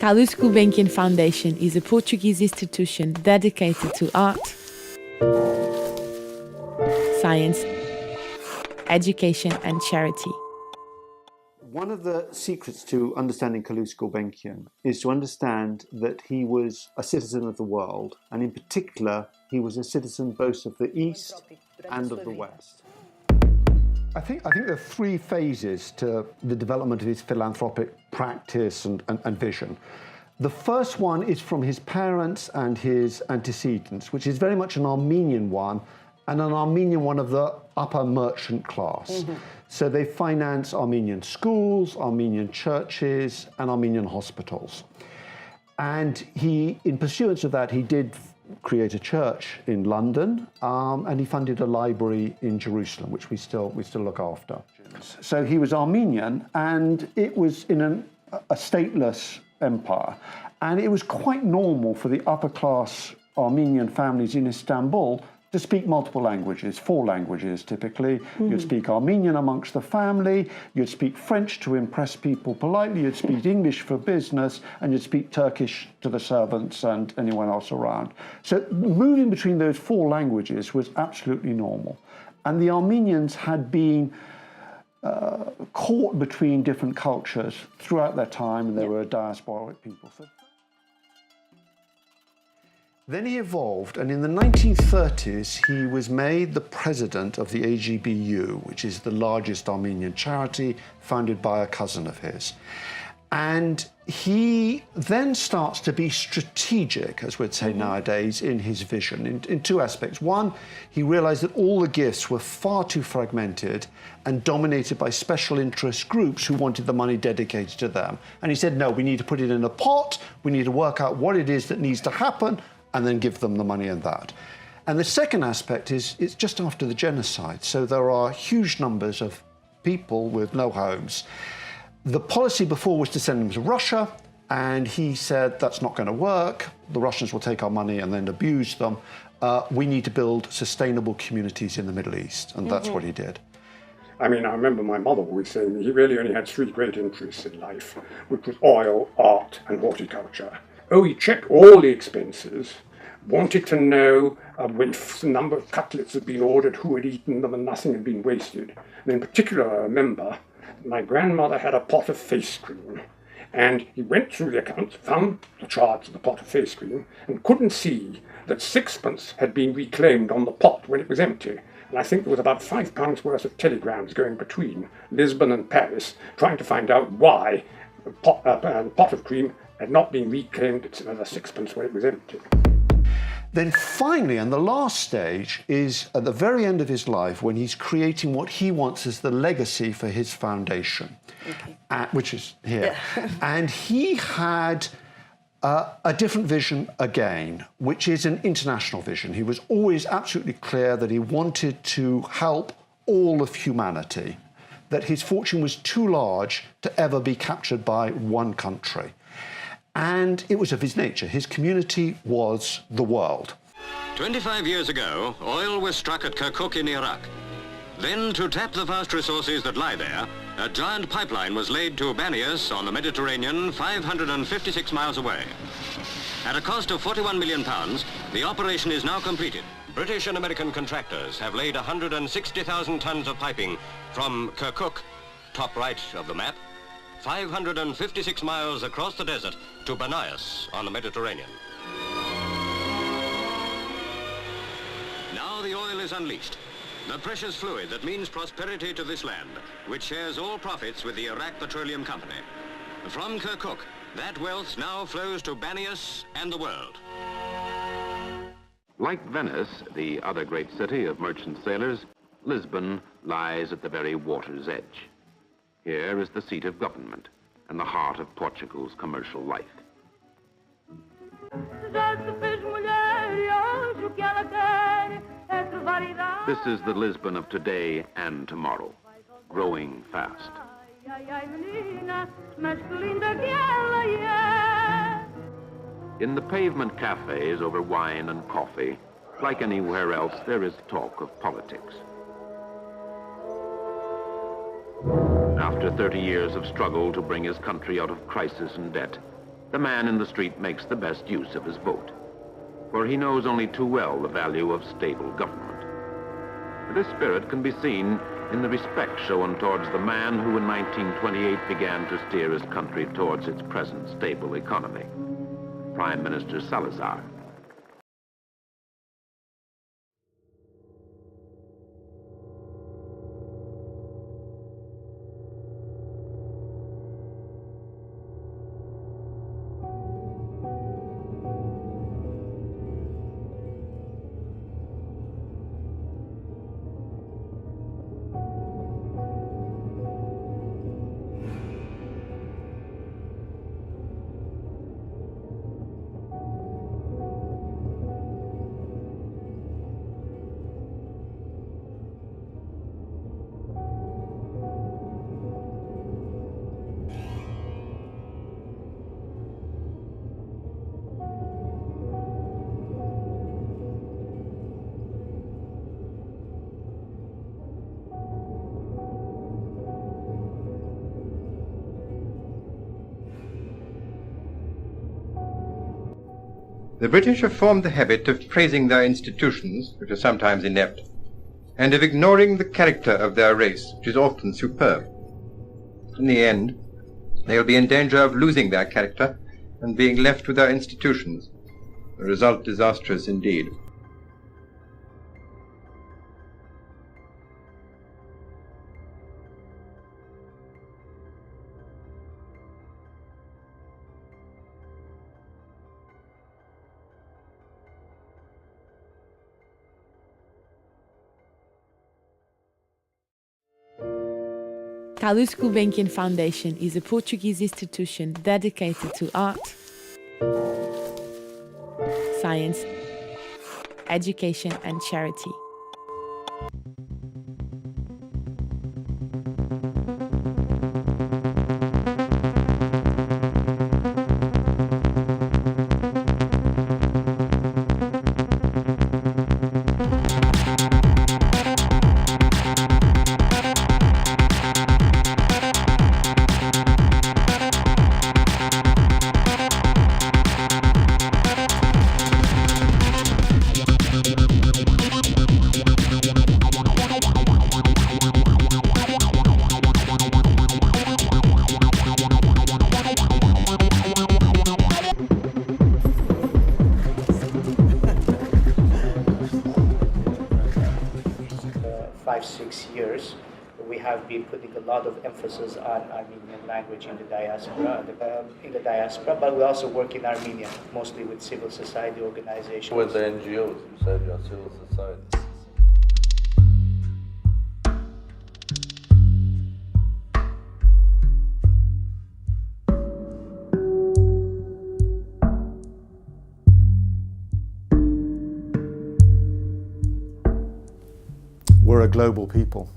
Calouste Gulbenkian Foundation is a Portuguese institution dedicated to art, science, education and charity. One of the secrets to understanding Calouste Gulbenkian is to understand that he was a citizen of the world, and in particular, he was a citizen both of the East and of the West. I think there are three phases to the development of his philanthropic practice and vision. The first one is from his parents and his antecedents, which is very much an Armenian one, and an Armenian one of the upper merchant class. Mm-hmm. So they finance Armenian schools, Armenian churches, and Armenian hospitals. And he, in pursuance of that, he did create a church in London, and he funded a library in Jerusalem, which we still look after. So he was Armenian, and it was in a stateless empire, and it was quite normal for the upper class Armenian families in Istanbul to speak multiple languages, 4 languages typically. Mm-hmm. You'd speak Armenian amongst the family, you'd speak French to impress people politely, you'd speak English for business, and you'd speak Turkish to the servants and anyone else around. So moving between those 4 languages was absolutely normal. And the Armenians had been caught between different cultures throughout their time, and they were a diasporic people. Then he evolved, and in the 1930s, he was made the president of the AGBU, which is the largest Armenian charity founded by a cousin of his. And he then starts to be strategic, as we'd say nowadays, in his vision, in 2 aspects. One, he realized that all the gifts were far too fragmented and dominated by special interest groups who wanted the money dedicated to them. And he said, no, we need to put it in a pot, we need to work out what it is that needs to happen, and then give them the money in that. And the second aspect is, it's just after the genocide, so there are huge numbers of people with no homes. The policy before was to send them to Russia, and he said, that's not going to work. The Russians will take our money and then abuse them. We need to build sustainable communities in the Middle East, and that's what he did. I mean, I remember my mother always saying he really only had 3 great interests in life, which was oil, art, and horticulture. Oh, he checked all the expenses, wanted to know when the number of cutlets had been ordered, who had eaten them, and nothing had been wasted. And in particular, I remember my grandmother had a pot of face cream, and he went through the accounts, found the charge of the pot of face cream, and couldn't see that 6pence had been reclaimed on the pot when it was empty. And I think there was about £5 worth of telegrams going between Lisbon and Paris, trying to find out why a pot of cream had not been reclaimed at another 6pence when it was empty. Then finally, and the last stage, is at the very end of his life when he's creating what he wants as the legacy for his foundation, which is here. Yeah. And he had a different vision again, which is an international vision. He was always absolutely clear that he wanted to help all of humanity, that his fortune was too large to ever be captured by one country. And it was of his nature. His community was the world. 25 years ago, oil was struck at Kirkuk in Iraq. Then, to tap the vast resources that lie there, a giant pipeline was laid to Banias on the Mediterranean, 556 miles away. At a cost of £41 million, the operation is now completed. British and American contractors have laid 160,000 tons of piping from Kirkuk, top right of the map, 556 miles across the desert to Banias on the Mediterranean. Now the oil is unleashed, the precious fluid that means prosperity to this land, which shares all profits with the Iraq Petroleum Company. From Kirkuk, that wealth now flows to Banias and the world. Like Venice, the other great city of merchant sailors, Lisbon lies at the very water's edge. Here is the seat of government and the heart of Portugal's commercial life. This is the Lisbon of today and tomorrow, growing fast. In the pavement cafes over wine and coffee, like anywhere else, there is talk of politics. After 30 years of struggle to bring his country out of crisis and debt, the man in the street makes the best use of his vote, for he knows only too well the value of stable government. This spirit can be seen in the respect shown towards the man who in 1928 began to steer his country towards its present stable economy, Prime Minister Salazar. The British have formed the habit of praising their institutions, which are sometimes inept, and of ignoring the character of their race, which is often superb. In the end, they will be in danger of losing their character and being left with their institutions. The result disastrous indeed. Calouste Gulbenkian Foundation is a Portuguese institution dedicated to art, science, education and charity. Years, we have been putting a lot of emphasis on Armenian language in the diaspora, but we also work in Armenia, mostly with civil society organizations. With the NGOs, you said you're civil society. We're a global people.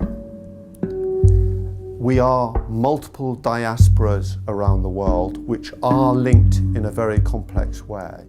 We are multiple diasporas around the world which are linked in a very complex way.